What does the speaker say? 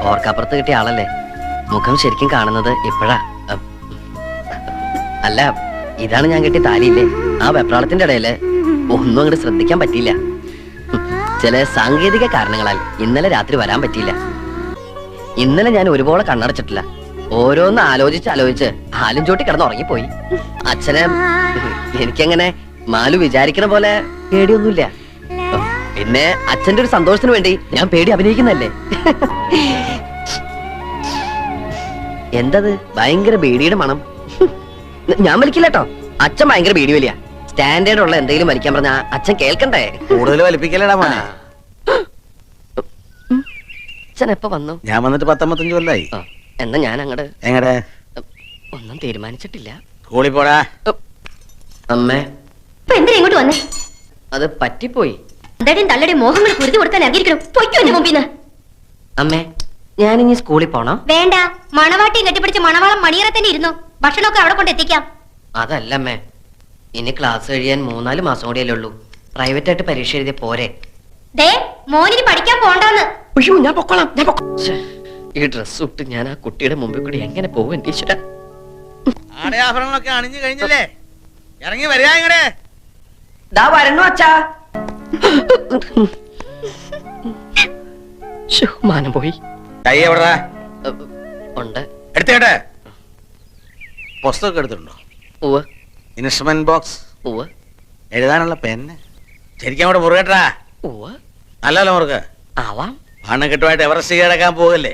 ഓർക്കപ്പുറത്ത് കിട്ടിയ ആളല്ലേ, മുഖം ശരിക്കും കാണുന്നത് ഇപ്പോഴാ. അല്ല, ഇതാണ് ഞാൻ കെട്ടിയ താലിയില്ലേ, ആ വെപ്രാളത്തിന്റെ ഇടയില് ഒന്നും അങ്ങോട്ട് ശ്രദ്ധിക്കാൻ പറ്റിയില്ല. ചില സാങ്കേതിക കാരണങ്ങളാൽ ഇന്നലെ രാത്രി വരാൻ പറ്റിയില്ല. ഇന്നലെ ഞാൻ ഒരുപോലെ കണ്ണടച്ചിട്ടില്ല. ഓരോന്ന് ആലോചിച്ച് ആലും ചോട്ടി കിടന്ന് ഉറങ്ങിപ്പോയി. അച്ഛനെ എനിക്കങ്ങനെ മാലു വിചാരിക്കണ പോലെ പേടിയൊന്നുമില്ല. പിന്നെ അച്ഛന്റെ ഒരു സന്തോഷത്തിന് വേണ്ടി ഞാൻ പേടി അഭിനയിക്കുന്നല്ലേ. എന്തത് ഭയങ്കര ബേടിയുടെ മണം? ഞാൻ വലിക്കില്ല കേട്ടോ, അച്ഛൻ ഭയങ്കര ബേടി വലിയ. സ്റ്റാൻഡേർഡ് ഉള്ള എന്തെങ്കിലും വലിക്കാൻ പറഞ്ഞ അച്ഛൻ കേൾക്കണ്ടേ? കൂടുതൽ വലിപ്പിക്കലടാ മോനെ. അച്ഛൻ എപ്പോ വന്നു? ഞാൻ വന്നിട്ട് 19 കൊല്ലായി. എന്നാ ഞാൻ അങ്ങട് എങ്ങടെ? ഒന്നും തീരുമാനിച്ചിട്ടില്ല. സ്കൂളിൽ പോടാ. അമ്മേ, എന്തിനാ ഇങ്ങോട്ട് വന്നേ? അത് പറ്റിപ്പോയി. എന്തായാലും തള്ളയുടെ മോഹങ്ങൾ കുരുതി കൊടുക്കാൻ ഇറങ്ങിയിരിക്കണം. പൊയ്ക്കോ എന്റെ മുമ്പിന്ന്. അമ്മേ, ഞാനിനി സ്കൂളിൽ പോണം. വേണ്ട, മണവാട്ടിയും കെട്ടിപ്പിടിച്ച് മണവാളം മണിയറ തന്നെ ഇരുന്നു. ഭക്ഷണമൊക്കെ അവിടെ കൊണ്ട് എത്തിക്കാം. അതല്ല അമ്മേ, ഇനി ക്ലാസ് കഴിയാൻ 3-4 മാസം കൂടിയല്ലേ ഉള്ളൂ. പ്രൈവറ്റ് ആയിട്ട് പരീക്ഷ എഴുതിയ പോരെ? ദേ, മോനിന് പഠിക്കാൻ പോണ്ടാന്ന്. അയ്യോ, ഞാൻ പൊക്കോളാം. ഈ ഡ്രസ് ഇട്ട് ഞാൻ ആ കുട്ടിയുടെ മുമ്പിൽ കൂടി എങ്ങനെ പോകും എന്റെ ഈശ്വരാ? ആടയാഭരണങ്ങളൊക്കെ അണിഞ്ഞു കഴിഞ്ഞല്ലേ? ഇറങ്ങി വരിക ഇങ്ങടെ. ദാ വരണു അച്ഛാ. മാനം പോയി. കൈ എവിടാ? ഉണ്ട്. എടുത്തേട്ടെ. പുസ്തകം എടുത്തിട്ടുണ്ടോ? ഉവ്വ് ഇൻസ്ട്രുമെന്റ് ബോക്സ്, ഉവ്വ് എഴുതാനുള്ള പെന്ന്. ശരിക്കും അവിടെ മുറുകട്ടാ. ഉവ്വ് നല്ലല്ലോ മുറുക. ആവാം. പണം കിട്ടുമായിട്ട് എവറസ്റ്റ് കീഴടക്കാൻ പോകല്ലേ?